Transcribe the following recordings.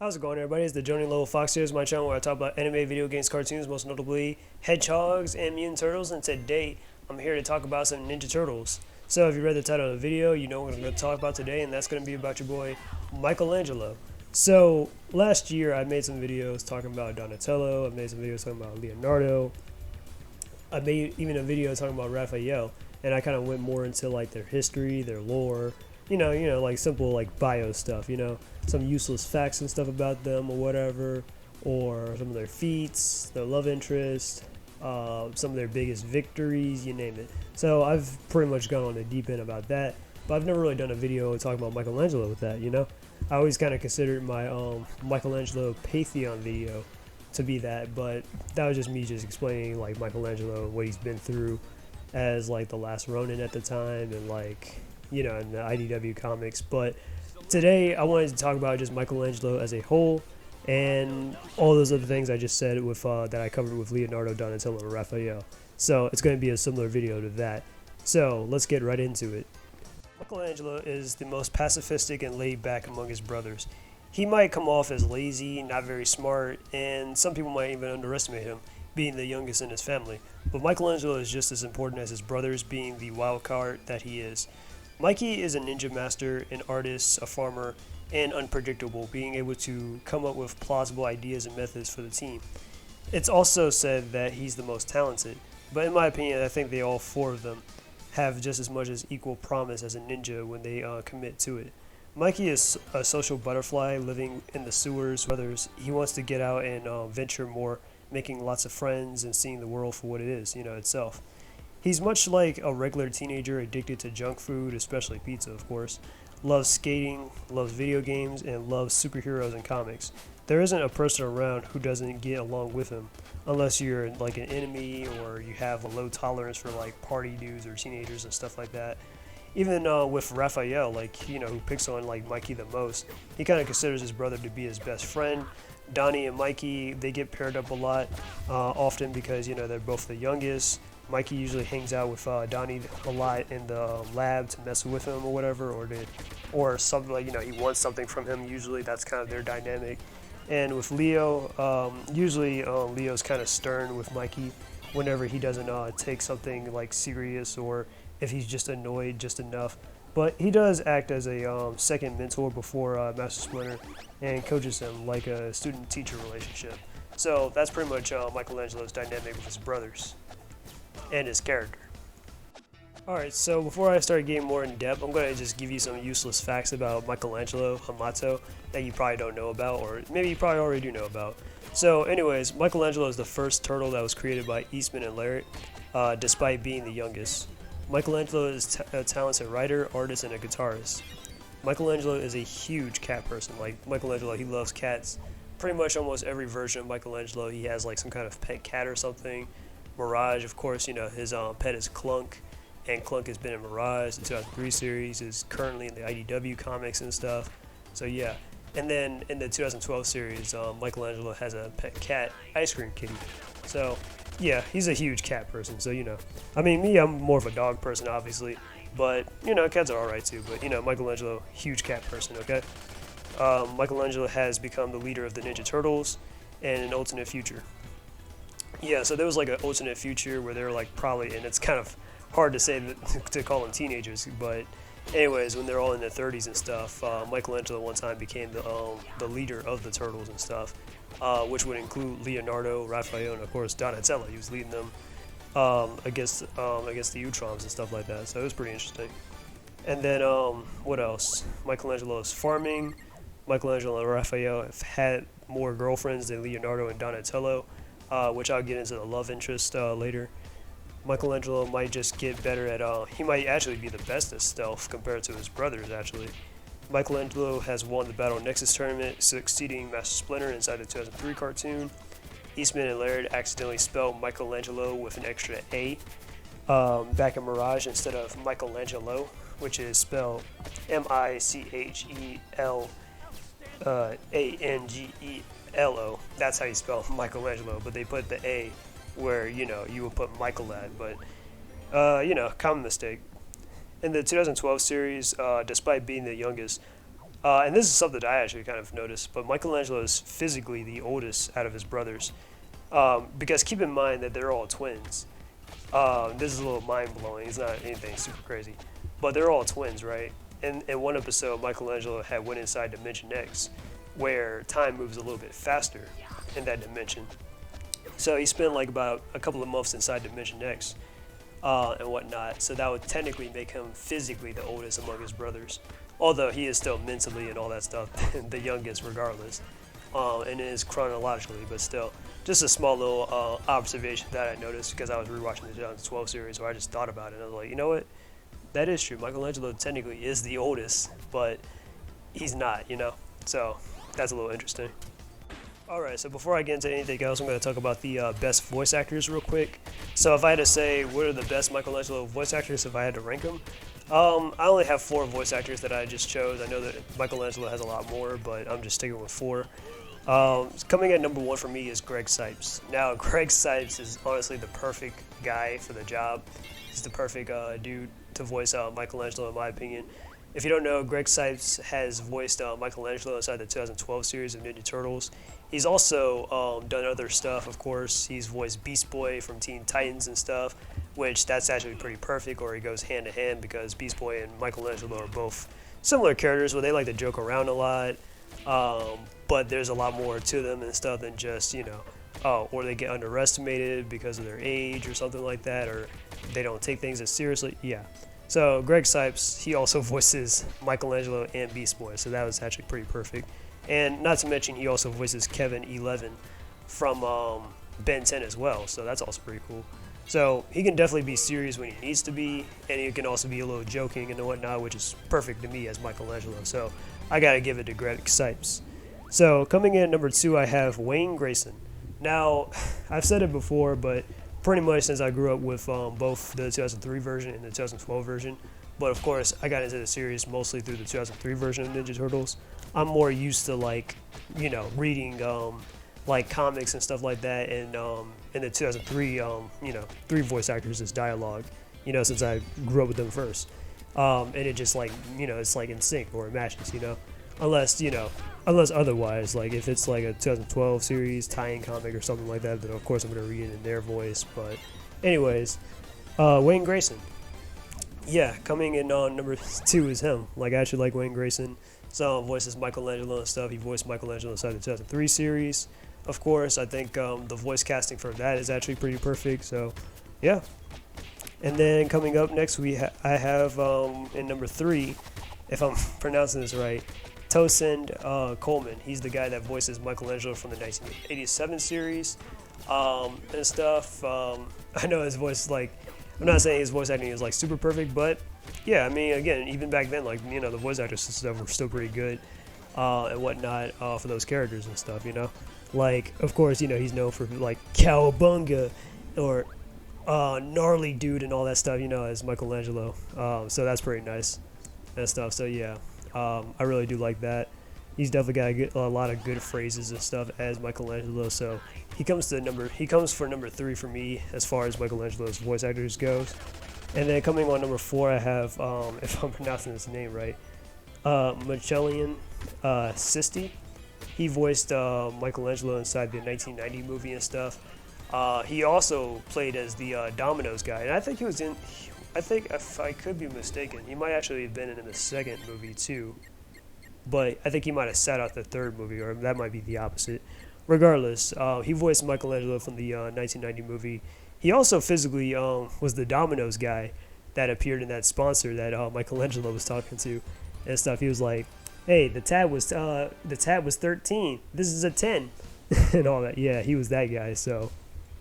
How's it going, everybody? It's the Joni Little Fox here. It's my channel where I talk about anime, video games, cartoons, most notably hedgehogs and mutant turtles. And today, I'm here to talk about some Ninja Turtles. So, if you read the title of the video, you know what I'm going to talk about today, and that's going to be about your boy Michelangelo. So, last year I made some videos talking about Donatello. I made some videos talking about Leonardo. I made even a video talking about Raphael, and I kind of went more into like their history, their lore, like simple like bio stuff, some useless facts and stuff about them or whatever, or some of their feats, their love interest, some of their biggest victories, you name it. So I've pretty much gone on the deep end about that, but I've never really done a video talking about Michelangelo with that, I always kind of considered my Michelangelo Pantheon video to be that, but that was just me just explaining like Michelangelo, what he's been through as like the last Ronin at the time, and like in the IDW comics. But today I wanted to talk about just Michelangelo as a whole and all those other things I just said with that I covered with Leonardo, Donatello, and Raphael. So it's going to be a similar video to that. So let's get right into it. Michelangelo is the most pacifistic and laid back among his brothers. He might come off as lazy, not very smart, and some people might even underestimate him, being the youngest in his family. But Michelangelo is just as important as his brothers, being the wild card that he is. Mikey is a ninja master, an artist, a farmer, and unpredictable, being able to come up with plausible ideas and methods for the team. It's also said that he's the most talented, but in my opinion, I think they all four of them have just as much as equal promise as a ninja when they commit to it. Mikey is a social butterfly living in the sewers with others. He wants to get out and venture more, making lots of friends and seeing the world for what it is, itself. He's much like a regular teenager addicted to junk food, especially pizza, of course. Loves skating, loves video games, and loves superheroes and comics. There isn't a person around who doesn't get along with him, unless you're like an enemy or you have a low tolerance for like party dudes or teenagers and stuff like that. Even with Raphael, who picks on like Mikey the most, he kind of considers his brother to be his best friend. Donnie and Mikey, they get paired up a lot, often because they're both the youngest. Mikey usually hangs out with Donnie a lot in the lab to mess with him or whatever, or something like he wants something from him. Usually that's kind of their dynamic. And with Leo, usually Leo's kind of stern with Mikey whenever he doesn't take something like serious, or if he's just annoyed just enough. But he does act as a second mentor before Master Splinter, and coaches him like a student-teacher relationship. So that's pretty much Michelangelo's dynamic with his brothers and his character. Alright, so before I start getting more in depth, I'm going to just give you some useless facts about Michelangelo Hamato that you probably don't know about, or maybe you probably already do know about. So anyways, Michelangelo is the first turtle that was created by Eastman and Laird, despite being the youngest. Michelangelo is a talented writer, artist, and a guitarist. Michelangelo is a huge cat person. Like Michelangelo, he loves cats. Pretty much almost every version of Michelangelo, he has like some kind of pet cat or something. Mirage, of course, his pet is Clunk, and Clunk has been in Mirage. The 2003 series is currently in the IDW comics and stuff. So yeah. And then in the 2012 series, Michelangelo has a pet cat, Ice Cream Kitty. So yeah, he's a huge cat person, so I mean, me, I'm more of a dog person, obviously, but, cats are alright too, but, Michelangelo, huge cat person, okay? Michelangelo has become the leader of the Ninja Turtles in an alternate future. Yeah, so there was like an alternate future where they're like probably, and it's kind of hard to say to call them teenagers, but anyways, when they're all in their 30s and stuff, Michelangelo one time became the leader of the Turtles and stuff. Which would include Leonardo, Raphael, and of course Donatello. He was leading them against the Utrons and stuff like that. So it was pretty interesting. And then what else? Michelangelo is farming. Michelangelo and Raphael have had more girlfriends than Leonardo and Donatello, which I'll get into the love interest later. Michelangelo might just get better at. He might actually be the best at stealth compared to his brothers, actually. Michelangelo has won the Battle Nexus tournament, succeeding Master Splinter inside the 2003 cartoon. Eastman and Laird accidentally spelled Michelangelo with an extra A back in Mirage instead of Michelangelo, which is spelled Michel-Angelo. That's how you spell Michelangelo, but they put the A where, you would put Michael at, but, common mistake. In the 2012 series, despite being the youngest, And this is something that I actually kind of noticed, but Michelangelo is physically the oldest out of his brothers. Because keep in mind that they're all twins. This is a little mind-blowing. It's not anything super crazy. But they're all twins, right? In one episode, Michelangelo had went inside Dimension X, where time moves a little bit faster in that dimension. So he spent like about a couple of months inside Dimension X and whatnot. So that would technically make him physically the oldest among his brothers. Although he is still mentally and all that stuff the youngest regardless. And it is chronologically, but still. Just a small little observation that I noticed because I was rewatching the 2012 series, so I just thought about it. And I was like, you know what? That is true. Michelangelo technically is the oldest, but he's not, you know? So that's a little interesting. Alright, so before I get into anything else, I'm going to talk about the best voice actors real quick. So if I had to say what are the best Michelangelo voice actors, if I had to rank them, I only have 4 voice actors that I just chose. I know that Michelangelo has a lot more, but I'm just sticking with 4. Coming at number 1 for me is Greg Sipes. Now, Greg Sipes is honestly the perfect guy for the job. He's the perfect dude to voice Michelangelo, in my opinion. If you don't know, Greg Sipes has voiced Michelangelo inside the 2012 series of Ninja Turtles. He's also done other stuff, of course. He's voiced Beast Boy from Teen Titans and stuff, which that's actually pretty perfect, or he goes hand to hand because Beast Boy and Michelangelo are both similar characters where they like to joke around a lot. But there's a lot more to them and stuff than just, you know, or they get underestimated because of their age or something like that, or they don't take things as seriously. Yeah. So Greg Sipes, he also voices Michelangelo and Beast Boy, so that was actually pretty perfect. And not to mention, he also voices Kevin 11 from Ben 10 as well, so that's also pretty cool. So he can definitely be serious when he needs to be, and he can also be a little joking and whatnot, which is perfect to me as Michelangelo. So I gotta give it to Greg Sipes. So coming in at number 2, I have Wayne Grayson. Now, I've said it before, but pretty much since I grew up with both the 2003 version and the 2012 version, but of course I got into the series mostly through the 2003 version of Ninja Turtles. I'm more used to, like, you know, reading like comics and stuff like that, and in the 2003 you know, 3 voice actors as dialogue, you know, since I grew up with them first, and it just, like, you know, it's like in sync or it matches, you know, unless otherwise, like if it's like a 2012 series tie-in comic or something like that, then of course I'm going to read it in their voice. But anyways, Wayne Grayson, yeah, coming in on number 2 is him. Like, I actually like Wayne Grayson. So voices Michelangelo and stuff. He voiced Michelangelo inside the 2003 series. Of course, I think the voice casting for that is actually pretty perfect. So yeah. And then coming up next, I have in number 3, if I'm pronouncing this right, Tosin Coleman. He's the guy that voices Michelangelo from the 1987 series and stuff. I know his voice is like, I'm not saying his voice acting is like super perfect, but yeah, I mean, again, even back then, like, you know, the voice actors and stuff were still pretty good and whatnot for those characters and stuff, you know. Like, of course, you know, he's known for like Cowabunga or gnarly dude and all that stuff, you know, as Michelangelo. So that's pretty nice and stuff. So yeah, I really do like that. He's definitely got a lot of good phrases and stuff as Michelangelo. So he comes for number 3 for me as far as Michelangelo's voice actors goes. And then coming on number 4, I have, if I'm pronouncing his name right, Michelangelo Sisti. He voiced Michelangelo inside the 1990 movie and stuff. He also played as the Dominoes guy, and I think if I could be mistaken, he might actually have been in the second movie too. But I think he might have sat out the third movie, or that might be the opposite. Regardless, he voiced Michelangelo from the 1990 movie. He also physically was the Domino's guy that appeared in that sponsor that Michelangelo was talking to and stuff. He was like, "Hey, the tab was 13. This is a 10," and all that. Yeah, he was that guy. So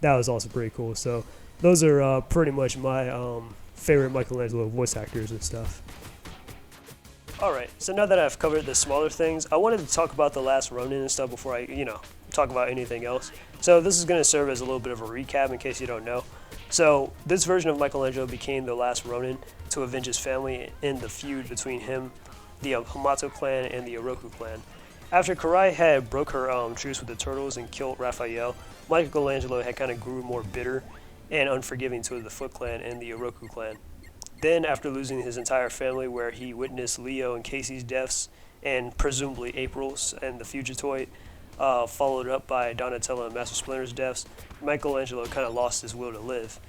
that was also pretty cool. So those are pretty much my favorite Michelangelo voice actors and stuff. Alright, so now that I've covered the smaller things, I wanted to talk about The Last Ronin and stuff before I, you know, talk about anything else. So this is going to serve as a little bit of a recap in case you don't know. So this version of Michelangelo became the last Ronin to avenge his family in the feud between him, the Hamato clan, and the Oroku clan. After Karai had broke her truce with the Turtles and killed Raphael, Michelangelo had kind of grew more bitter and unforgiving toward the Foot clan and the Oroku clan. Then, after losing his entire family, where he witnessed Leo and Casey's deaths and presumably April's and the Fugitoid, followed up by Donatello and Master Splinter's deaths. Michelangelo kind of lost his will to live.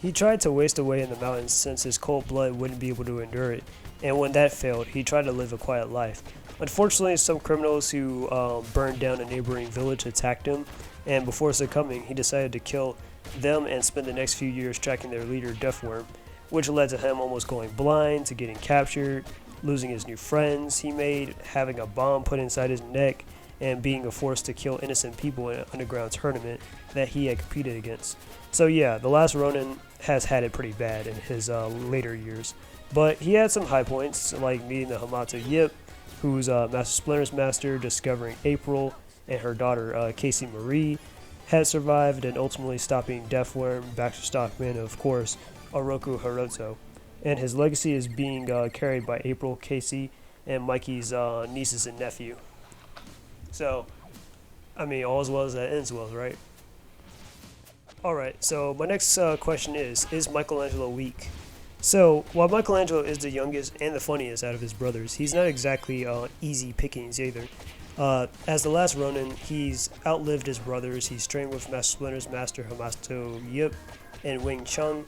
He tried to waste away in the mountains since his cold blood wouldn't be able to endure it, and when that failed, he tried to live a quiet life. Unfortunately, some criminals who burned down a neighboring village attacked him, and before succumbing, he decided to kill them and spend the next few years tracking their leader, Deathworm, which led to him almost going blind, to getting captured, losing his new friends he made, having a bomb put inside his neck, and being forced to kill innocent people in an underground tournament that he had competed against. So yeah, the last Ronin has had it pretty bad in his later years. But he had some high points, like meeting the Hamato Yip, who's Master Splinter's master, discovering April and her daughter Casey Marie had survived, and ultimately stopping Deathworm, Baxter Stockman, and of course Oroku Hiroto. And his legacy is being carried by April, Casey, and Mikey's nieces and nephew. So, I mean, all's well that ends well, right? Alright, so my next question is Michelangelo weak? So, while Michelangelo is the youngest and the funniest out of his brothers, he's not exactly easy pickings either. As the last Ronin, he's outlived his brothers. He's trained with Master Splinter's master Hamato Yip and Wing Chun.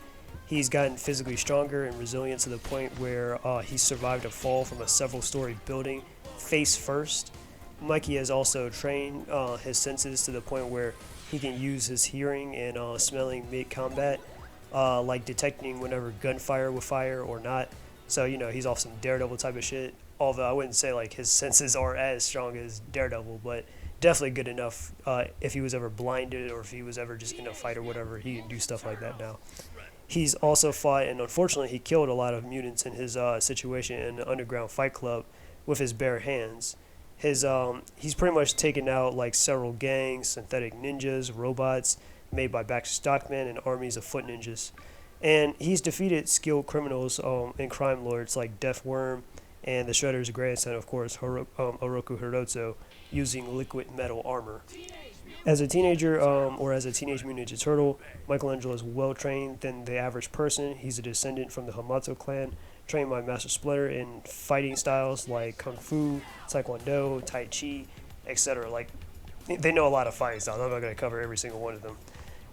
He's gotten physically stronger and resilient to the point where he survived a fall from a several-story building face first. Mikey has also trained his senses to the point where he can use his hearing and smelling mid-combat, like detecting whenever gunfire will fire or not. So, you know, he's off some Daredevil type of shit. Although I wouldn't say like his senses are as strong as Daredevil, but definitely good enough if he was ever blinded or if he was ever just in a fight or whatever, he can do stuff like that now. He's also fought, and unfortunately he killed a lot of mutants in his situation in the underground fight club with his bare hands. He's pretty much taken out like several gangs, synthetic ninjas, robots made by Baxter Stockman, and armies of foot ninjas. And he's defeated skilled criminals and crime lords like Deathworm and the Shredder's grandson, of course, Oroku Hiroto, using liquid metal armor. As a teenager, or as a Teenage Mutant Ninja Turtle, Michelangelo is well trained than the average person. He's a descendant from the Hamato clan, trained by Master Splinter in fighting styles like Kung Fu, Taekwondo, Tai Chi, etc. Like, they know a lot of fighting styles. I'm not going to cover every single one of them.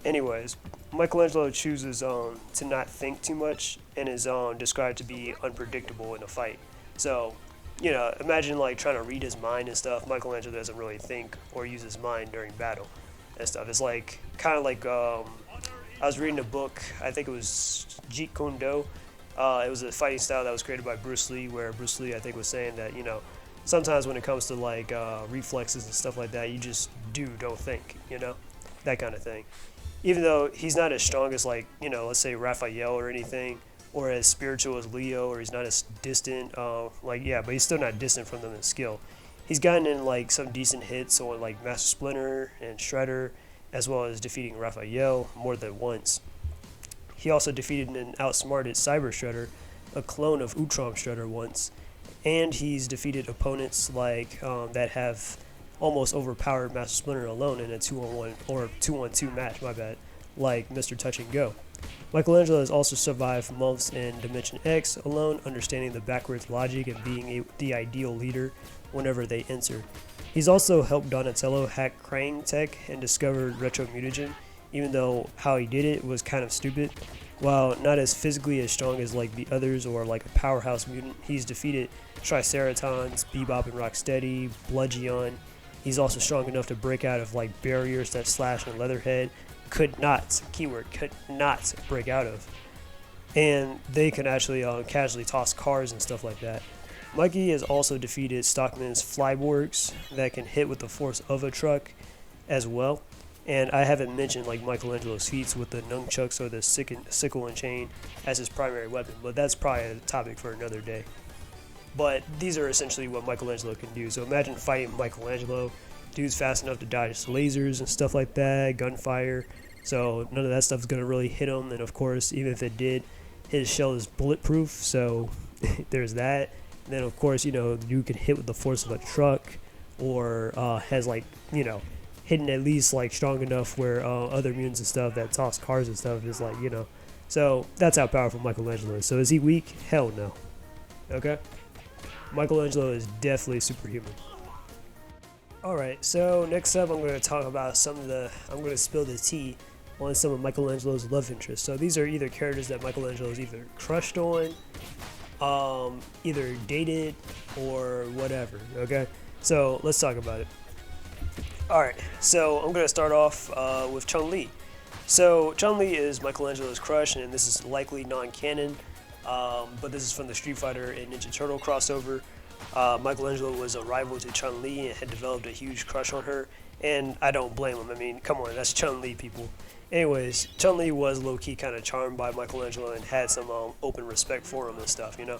Anyways, Michelangelo chooses to not think too much and is described to be unpredictable in a fight. So, you know, imagine like trying to read his mind and stuff. Michelangelo doesn't really think or use his mind during battle and stuff. It's like kind of like I was reading a book. I think it was Jeet Kune Do. It was a fighting style that was created by Bruce Lee, where Bruce Lee I think was saying that, you know, sometimes when it comes to like reflexes and stuff like that, you just don't think, you know, that kind of thing. Even though he's not as strong as like, you know, let's say Raphael or anything, or as spiritual as Leo, or he's not as distant, but he's still not distant from them in skill. He's gotten in like some decent hits on like Master Splinter and Shredder, as well as defeating Raphael more than once. He also defeated and outsmarted Cyber Shredder, a clone of Utrom Shredder, once, and he's defeated opponents like that have almost overpowered Master Splinter alone in a 2-on-1 or 2-on-2 match, like Mr. Touch and Go. Michelangelo has also survived months in Dimension X alone, understanding the backwards logic and being the ideal leader whenever they enter. He's also helped Donatello hack Krang tech and discovered Retro Mutagen, even though how he did it was kind of stupid. While not as physically as strong as like the others or like a powerhouse mutant, he's defeated Triceratons, Bebop and Rocksteady, Bludgeon. He's also strong enough to break out of like barriers that Slash and Leatherhead could not break out of, and they can actually casually toss cars and stuff like that. Mikey has also defeated Stockman's Flyborgs that can hit with the force of a truck as well, and I haven't mentioned like Michelangelo's feats with the nunchucks or the sickle and chain as his primary weapon, but that's probably a topic for another day. But these are essentially what Michelangelo can do. So imagine fighting Michelangelo. Dude's fast enough to dodge lasers and stuff like that, gunfire. So none of that stuff's going to really hit him. And of course, even if it did, his shell is bulletproof. So there's that. And then of course, you know, you can hit with the force of a truck, or has like, you know, hitting at least like strong enough where other mutants and stuff that toss cars and stuff is like, you know. So that's how powerful Michelangelo is. So is he weak? Hell no. Okay. Michelangelo is definitely superhuman. Alright, so next up I'm going to talk about I'm going to spill the tea on some of Michelangelo's love interests. So these are either characters that Michelangelo's either crushed on, either dated, or whatever, okay? So let's talk about it. Alright, so I'm going to start off with Chun-Li. So Chun-Li is Michelangelo's crush, and this is likely non-canon, but this is from the Street Fighter and Ninja Turtle crossover. Michelangelo was a rival to Chun-Li and had developed a huge crush on her, and I don't blame him. I mean, come on, that's Chun-Li, people. Anyways, Chun-Li was low-key kind of charmed by Michelangelo and had some open respect for him and stuff, you know?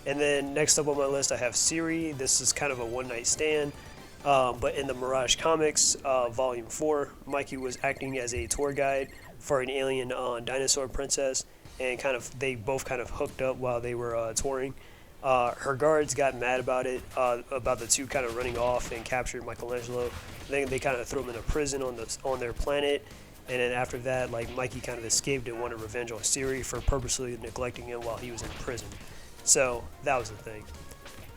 And then next up on my list, I have Siri. This is kind of a one-night stand, but in the Mirage Comics, Volume 4, Mikey was acting as a tour guide for an alien dinosaur princess, and they both kind of hooked up while they were touring. Her guards got mad about it, about the two kind of running off and captured Michelangelo. Then they kind of threw him in a prison on their planet. And then after that, like, Mikey kind of escaped and wanted revenge on Siri for purposely neglecting him while he was in prison. So that was the thing.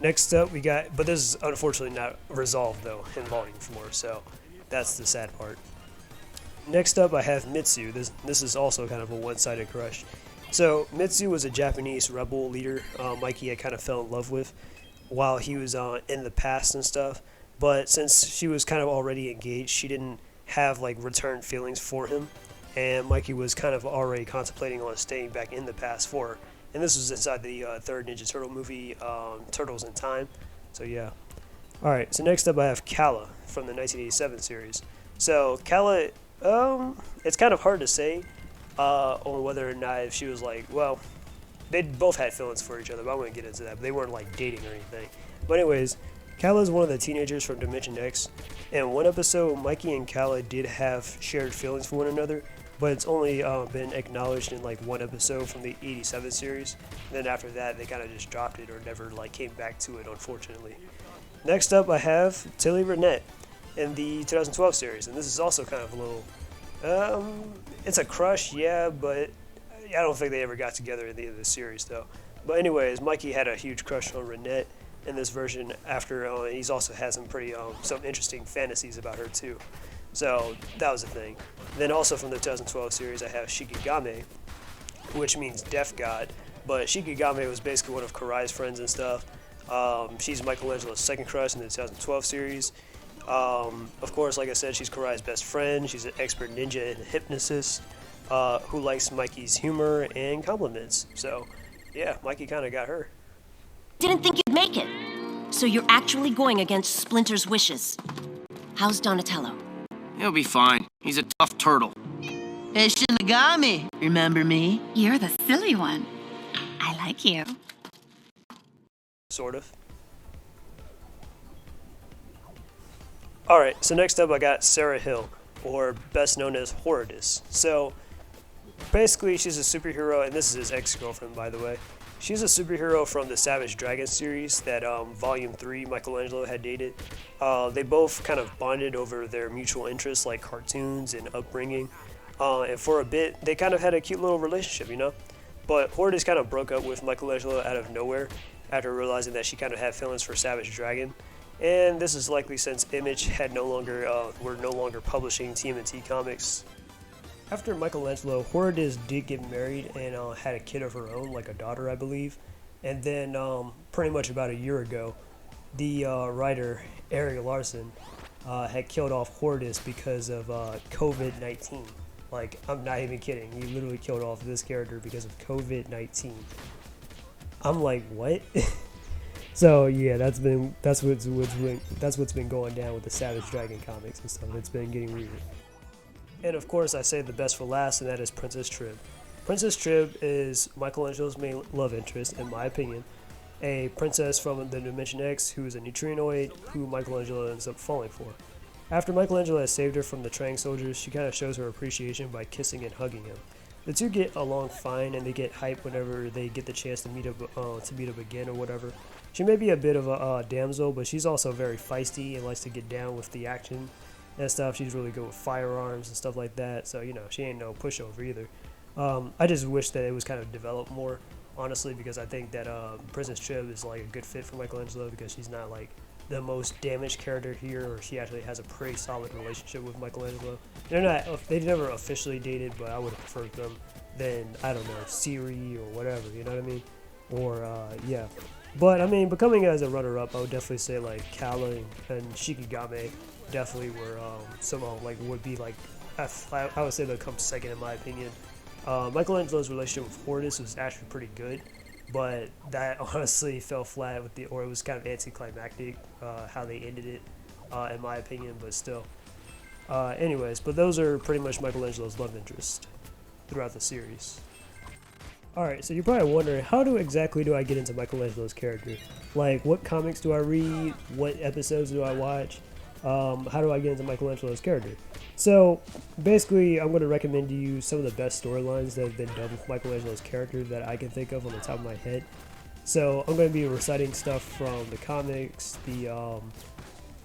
Next up, but this is unfortunately not resolved though in Volume 4, so that's the sad part. Next up, I have Mitsu. This is also kind of a one-sided crush. So Mitsu was a Japanese rebel leader Mikey had kind of fell in love with while he was in the past and stuff. But since she was kind of already engaged, she didn't have like return feelings for him, and Mikey was kind of already contemplating on staying back in the past for her. And this was inside the third Ninja Turtle movie, Turtles in Time. So yeah. Alright, so next up I have Kala from the 1987 series. So Kala, it's kind of hard to say on whether or not if she was like, well, they both had feelings for each other, but I wouldn't get into that. But they weren't like dating or anything. But anyways, Kala is one of the teenagers from Dimension X. In one episode, Mikey and Kala did have shared feelings for one another, but it's only been acknowledged in like one episode from the 87 series. And then after that, they kind of just dropped it or never like came back to it, unfortunately. Next up, I have Tilly Renette in the 2012 series, and this is also kind of a little, it's a crush, yeah, but I don't think they ever got together at the end of the series though. But anyways, Mikey had a huge crush on Renette in this version after he's also had some interesting fantasies about her too. So that was a thing. Then also from the 2012 series, I have Shikigame, which means death god, but Shikigame was basically one of Karai's friends and stuff. She's Michelangelo's second crush in the 2012 series. Of course, like I said, she's Karai's best friend. She's an expert ninja and hypnotist who likes Mikey's humor and compliments. So yeah, Mikey kind of got her. Didn't think you'd make it. So you're actually going against Splinter's wishes. How's Donatello? He'll be fine. He's a tough turtle. Hey, Shinigami, remember me? You're the silly one. I like you. Sort of. Alright, so next up I got Sarah Hill, or best known as Horridus. So, basically she's a superhero, and this is his ex-girlfriend, by the way. She's a superhero from the Savage Dragon series that Volume 3 Michelangelo had dated. They both kind of bonded over their mutual interests like cartoons and upbringing. And for a bit, they kind of had a cute little relationship, you know? But Horridus kind of broke up with Michelangelo out of nowhere after realizing that she kind of had feelings for Savage Dragon. And this is likely since Image were no longer publishing TMNT comics. After Michelangelo, Horridus did get married and had a kid of her own, like a daughter, I believe. And then, pretty much about a year ago, the writer Erik Larsen had killed off Horridus because of COVID-19. Like, I'm not even kidding. He literally killed off this character because of COVID-19. I'm like, what? So yeah, that's what's been going down with the Savage Dragon comics and stuff. It's been getting weird. And of course, I saved the best for last, and that is Princess Trib. Princess Trib is Michelangelo's main love interest, in my opinion. A princess from the Dimension X who is a neutrinoid who Michelangelo ends up falling for. After Michelangelo has saved her from the Trang soldiers, she kind of shows her appreciation by kissing and hugging him. The two get along fine, and they get hyped whenever they get the chance to meet up again or whatever. She may be a bit of a damsel, but she's also very feisty and likes to get down with the action and stuff. She's really good with firearms and stuff like that, so you know, she ain't no pushover either. I just wish that it was kind of developed more, honestly, because I think that Princess Trib is like a good fit for Michelangelo because she's not like the most damaged character here, or she actually has a pretty solid relationship with Michelangelo. They never officially dated, but I would have preferred them than, I don't know, Siri or whatever, you know what I mean? Or, yeah. But, I mean, becoming as a runner-up, I would definitely say, like, Kala and Shikigame definitely were, somehow, like, would be, like, I would say they'll come second in my opinion. Michelangelo's relationship with Hortus was actually pretty good, but that honestly fell flat with or it was kind of anticlimactic, how they ended it, in my opinion, but still. Anyways, but those are pretty much Michelangelo's love interest throughout the series. Alright, so you're probably wondering, how exactly do I get into Michelangelo's character? Like, what comics do I read? What episodes do I watch? How do I get into Michelangelo's character? So, basically, I'm going to recommend to you some of the best storylines that have been done with Michelangelo's character that I can think of on the top of my head. So, I'm going to be reciting stuff from the comics,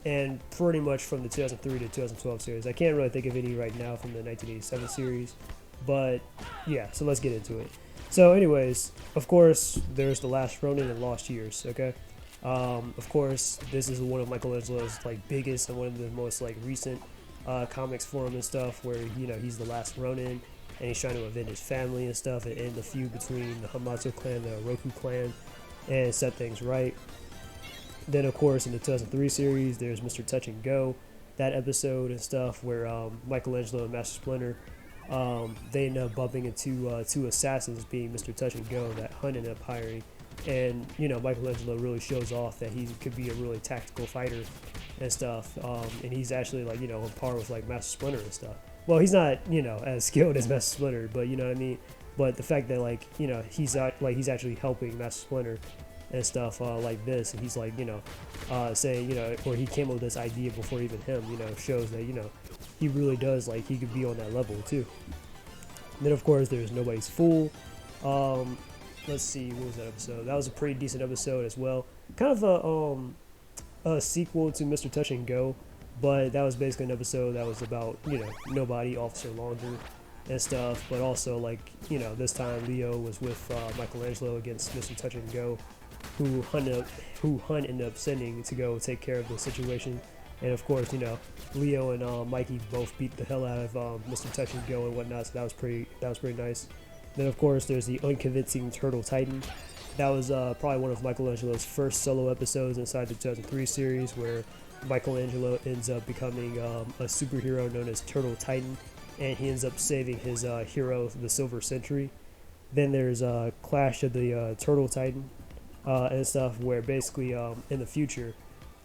and pretty much from the 2003 to 2012 series. I can't really think of any right now from the 1987 series, but yeah, so let's get into it. So anyways, of course, there's The Last Ronin and Lost Years, okay? Of course, this is one of Michelangelo's like biggest and one of the most like recent comics for him and stuff, where, you know, he's the last Ronin and he's trying to avenge his family and stuff and end the feud between the Hamato clan and the Oroku clan and set things right. Then, of course, in the 2003 series, there's Mr. Touch and Go, that episode and stuff where Michelangelo and Master Splinter, they end up bumping into two assassins, being Mr. Touch and Go, that Hunt ended up hiring. And, you know, Michelangelo really shows off that he could be a really tactical fighter and stuff. And he's actually, like, you know, on par with, like, Master Splinter and stuff. Well, he's not, you know, as skilled as Master Splinter, but you know what I mean? But the fact that, like, you know, he's actually helping Master Splinter and stuff like this, and he's like, you know, saying, you know, or he came up with this idea before even him, you know, shows that, you know, he really does, like, he could be on that level too. And then, of course, there's Nobody's Fool. Let's see, what was that episode? That was a pretty decent episode as well. Kind of a sequel to Mr. Touch and Go, but that was basically an episode that was about, you know, nobody, Officer Launder and stuff, but also, like, you know, this time Leo was with Michelangelo against Mr. Touch and Go, who Hunt ended up sending to go take care of the situation. And of course, you know, Leo and Mikey both beat the hell out of Mr. Touch and Go and whatnot, so that was pretty nice. Then of course there's the Unconvincing Turtle Titan. That was probably one of Michelangelo's first solo episodes inside the 2003 series, where Michelangelo ends up becoming a superhero known as Turtle Titan, and he ends up saving his hero, the Silver Sentry. Then there's Clash of the Turtle Titan and stuff, where basically in the future,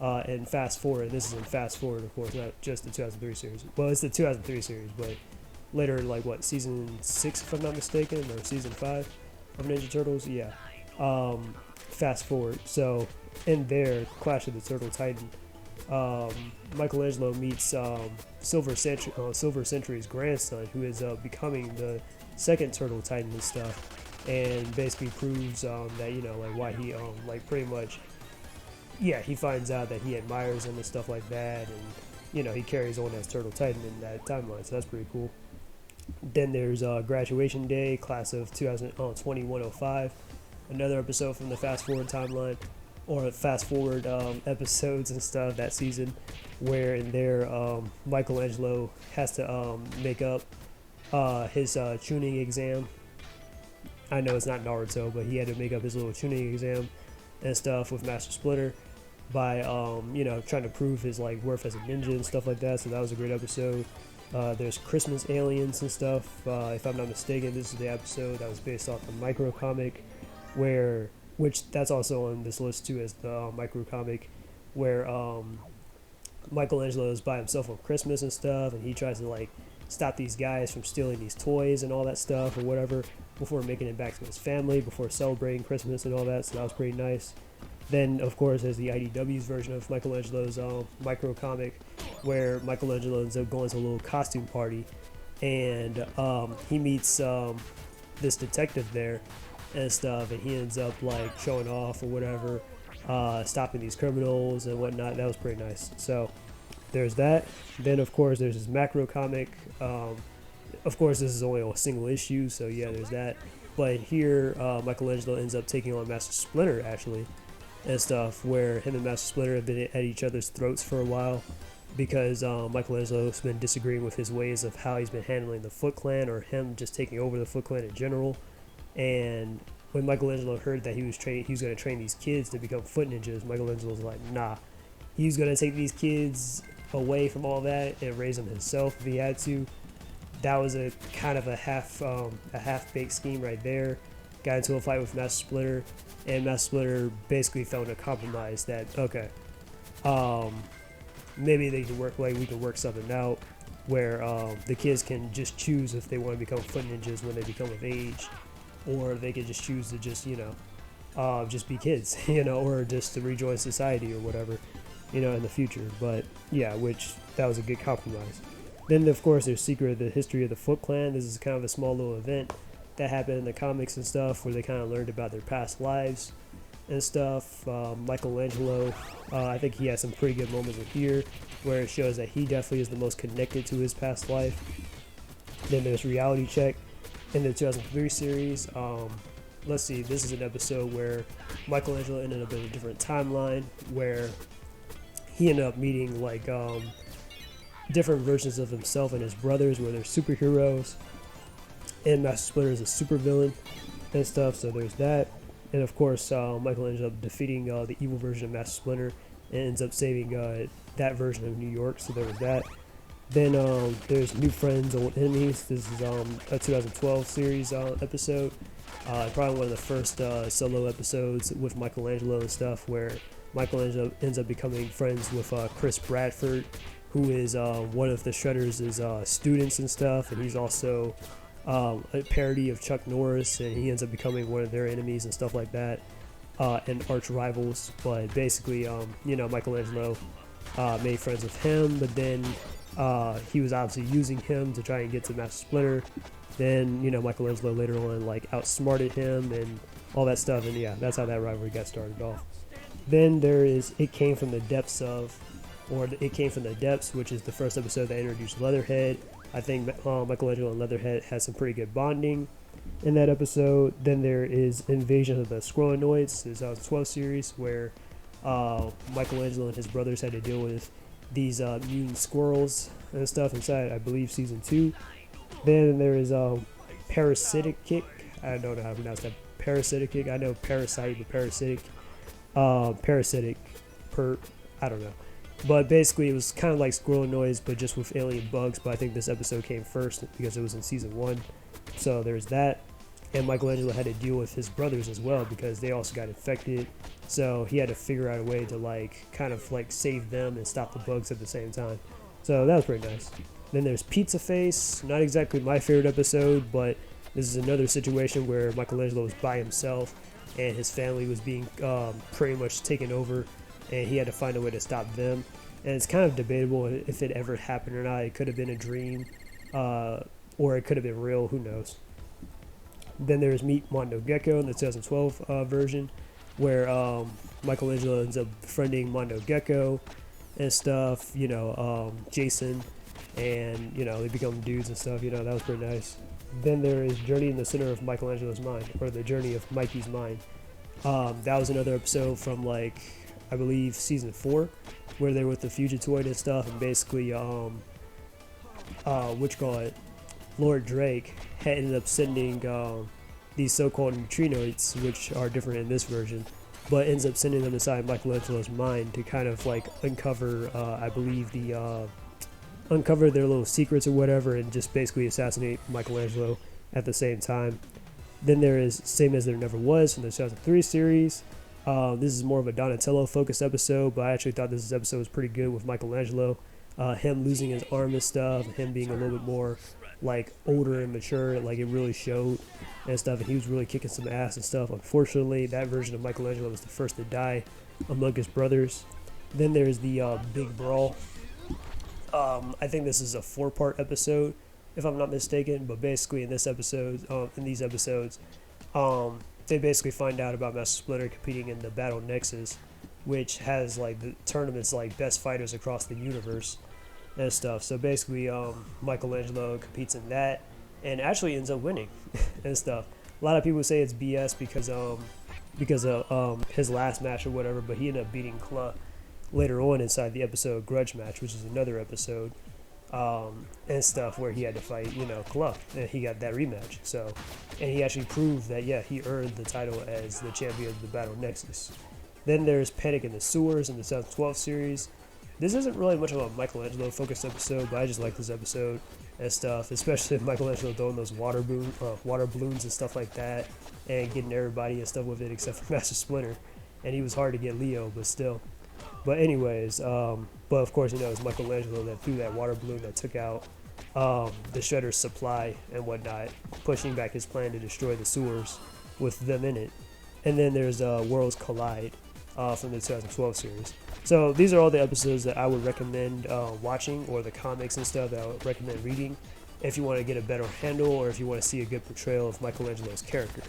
and fast forward, this is in fast forward, of course, not just the 2003 series. Well, it's the 2003 series, but later, like, what, season 6, if I'm not mistaken, or season 5 of Ninja Turtles? Yeah. Fast forward. So, in there, Clash of the Turtle Titan, Michelangelo meets Silver Sentry's grandson, who is becoming the second Turtle Titan and stuff, and basically proves that, you know, like, why he, like, pretty much, yeah, he finds out that he admires him and stuff like that, and, you know, he carries on as Turtle Titan in that timeline, so that's pretty cool. Then there's Graduation Day, class of 2105, another episode from the Fast Forward timeline, or Fast Forward episodes and stuff that season, where in there Michelangelo has to make up his tuning exam. I know it's not Naruto, but he had to make up his little tuning exam and stuff with Master Splinter by you know, trying to prove his, like, worth as a ninja and stuff like that. So that was a great episode. There's Christmas Aliens and stuff. If I'm not mistaken, this is the episode that was based off the micro comic, which that's also on this list too as the micro comic, where Michelangelo is by himself on Christmas and stuff, and he tries to, like, stop these guys from stealing these toys and all that stuff or whatever before making it back to his family, before celebrating Christmas and all that. So that was pretty nice. Then, of course, there's the IDW's version of Michelangelo's micro comic, where Michelangelo ends up going to a little costume party, and he meets this detective there and stuff, and he ends up, like, showing off or whatever, stopping these criminals and whatnot. That was pretty nice. So there's that. Then, of course, there's this macro comic. Of course, this is only a single issue, so yeah, there's that. But here, Michelangelo ends up taking on Master Splinter, actually, and stuff, where him and Master Splinter have been at each other's throats for a while, because Michelangelo's been disagreeing with his ways of how he's been handling the Foot Clan, or him just taking over the Foot Clan in general. And when Michelangelo heard that he was going to train these kids to become foot ninjas, Michelangelo's like, nah, he's going to take these kids away from all that and raise them himself if he had to. That was a kind of a half-baked scheme right there. Got into a fight with Master Splinter, and Master Splinter basically found a compromise that, okay, maybe they can work, like we can work something out where the kids can just choose if they want to become foot ninjas when they become of age, or they could just choose to just, just be kids, or just to rejoin society or whatever, in the future. But yeah, which that was a good compromise. Then, of course, there's Secret of the History of the Foot Clan. This is kind of a small little event that happened in the comics and stuff, where they kind of learned about their past lives and stuff. Michelangelo, I think he has some pretty good moments in here, where it shows that he definitely is the most connected to his past life. Then there's Reality Check in the 2003 series. Let's see, this is an episode where Michelangelo ended up in a different timeline, where he ended up meeting like different versions of himself and his brothers, where they're superheroes, and Master Splinter is a supervillain and stuff. So there's that. And of course, Michael ends up defeating the evil version of Master Splinter and ends up saving that version of New York. So there was that. Then there's New Friends, Old Enemies. This is a 2012 series episode. Probably one of the first solo episodes with Michelangelo and stuff, where Michelangelo ends up becoming friends with Chris Bradford, who is one of the Shredder's students and stuff, and he's also a parody of Chuck Norris, and he ends up becoming one of their enemies and stuff like that, and arch rivals. But basically, Michelangelo made friends with him, but then he was obviously using him to try and get to Master Splinter. Then, Michelangelo later on like outsmarted him and all that stuff, and yeah, that's how that rivalry got started off. Then there is It Came From the Depths of, or It Came From the Depths, which is the first episode that introduced Leatherhead. I think Michelangelo and Leatherhead had some pretty good bonding in that episode. Then there is Invasion of the Squirrelnoids. This is a 12 series where Michelangelo and his brothers had to deal with these mutant squirrels and stuff inside, I believe, season 2. Then there is Parasitic Kick. I don't know how to pronounce that. Parasitic Kick. I know Parasite, but Parasitic. I don't know. But basically, it was kind of like Squirrelnoids, but just with alien bugs. But I think this episode came first because it was in season 1. So there's that. And Michelangelo had to deal with his brothers as well, because they also got infected. So he had to figure out a way to kind of save them and stop the bugs at the same time. So that was pretty nice. Then there's Pizza Face. Not exactly my favorite episode, but this is another situation where Michelangelo was by himself and his family was being pretty much taken over, and he had to find a way to stop them. And it's kind of debatable if it ever happened or not. It could have been a dream, or it could have been real. Who knows? Then there's Meet Mondo Gecko in the 2012 version, where Michelangelo ends up befriending Mondo Gecko and stuff. Jason, and they become dudes and stuff. That was pretty nice. Then there is Journey in the Center of Michelangelo's Mind, or The Journey of Mikey's Mind. That was another episode from I believe season 4, where they're with the Fugitoid and stuff, and basically Lord Drake had ended up sending these so-called neutrinoids, which are different in this version, but ends up sending them inside Michelangelo's mind to kind of uncover I believe uncover their little secrets or whatever, and just basically assassinate Michelangelo at the same time. Then there is Same As There Never Was from the 2003 series. This is more of a Donatello focused episode, but I actually thought this episode was pretty good with Michelangelo. Him losing his arm and stuff, him being a little bit more older and mature, it really showed and stuff, and he was really kicking some ass and stuff. Unfortunately, that version of Michelangelo was the first to die among his brothers. Then there's the Big Brawl. I think this is a 4-part episode, if I'm not mistaken, but basically in these episodes, they basically find out about Master Splinter competing in the Battle Nexus, which has the tournaments best fighters across the universe and stuff. So basically Michelangelo competes in that and actually ends up winning and stuff. A lot of people say it's BS because of his last match or whatever, but he ended up beating Claw later on inside the episode Grudge Match, which is another episode, and stuff where he had to fight, you know, Claw, and he got that rematch. So, and he actually proved that, yeah, he earned the title as the champion of the Battle Nexus. Then there's Panic in the Sewers in the 2012 series. This isn't really much of a Michelangelo focused episode, but I just like this episode and stuff, especially Michelangelo throwing those water balloons and stuff like that, and getting everybody and stuff with it except for Master Splinter. And he was hard to get Leo, but still. But anyways, but of course, you know, it's Michelangelo that threw that water balloon that took out the Shredder's supply and whatnot, pushing back his plan to destroy the sewers with them in it. And then there's Worlds Collide from the 2012 series. So these are all the episodes that I would recommend watching, or the comics and stuff that I would recommend reading if you want to get a better handle, or if you want to see a good portrayal of Michelangelo's character.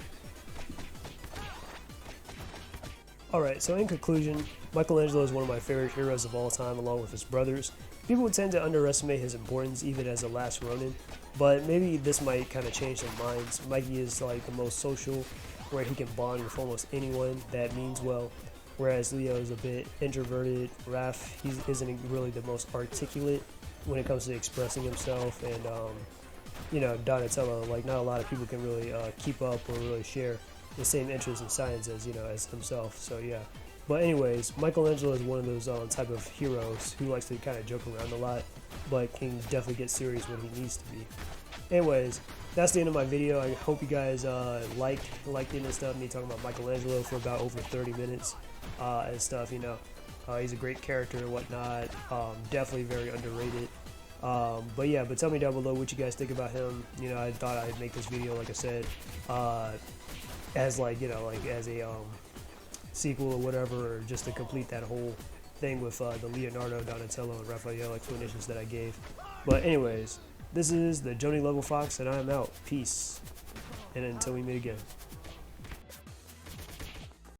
Alright, so in conclusion, Michelangelo is one of my favorite heroes of all time, along with his brothers. People tend to underestimate his importance even as the last Ronin, but maybe this might kind of change their minds. Mikey is like the most social, where he can bond with almost anyone that means well, whereas Leo is a bit introverted. Raph, he isn't really the most articulate when it comes to expressing himself, and you know, Donatello, like not a lot of people can really keep up or really share the same interest in science as, you know, as himself. So yeah. But anyways, Michelangelo is one of those type of heroes who likes to kind of joke around a lot, but can definitely get serious when he needs to be. Anyways, that's the end of my video. I hope you guys liked the end of stuff, me talking about Michelangelo for about over 30 minutes and stuff. You know, he's a great character and whatnot. Definitely very underrated. But yeah, but tell me down below what you guys think about him. You know, I thought I'd make this video, like I said, as like, you know, like as a sequel or whatever, or just to complete that whole thing with the Leonardo, Donatello, and Raphael explanations that I gave. But anyways, this is the Joni Level Fox, and I'm out. Peace, and until we meet again.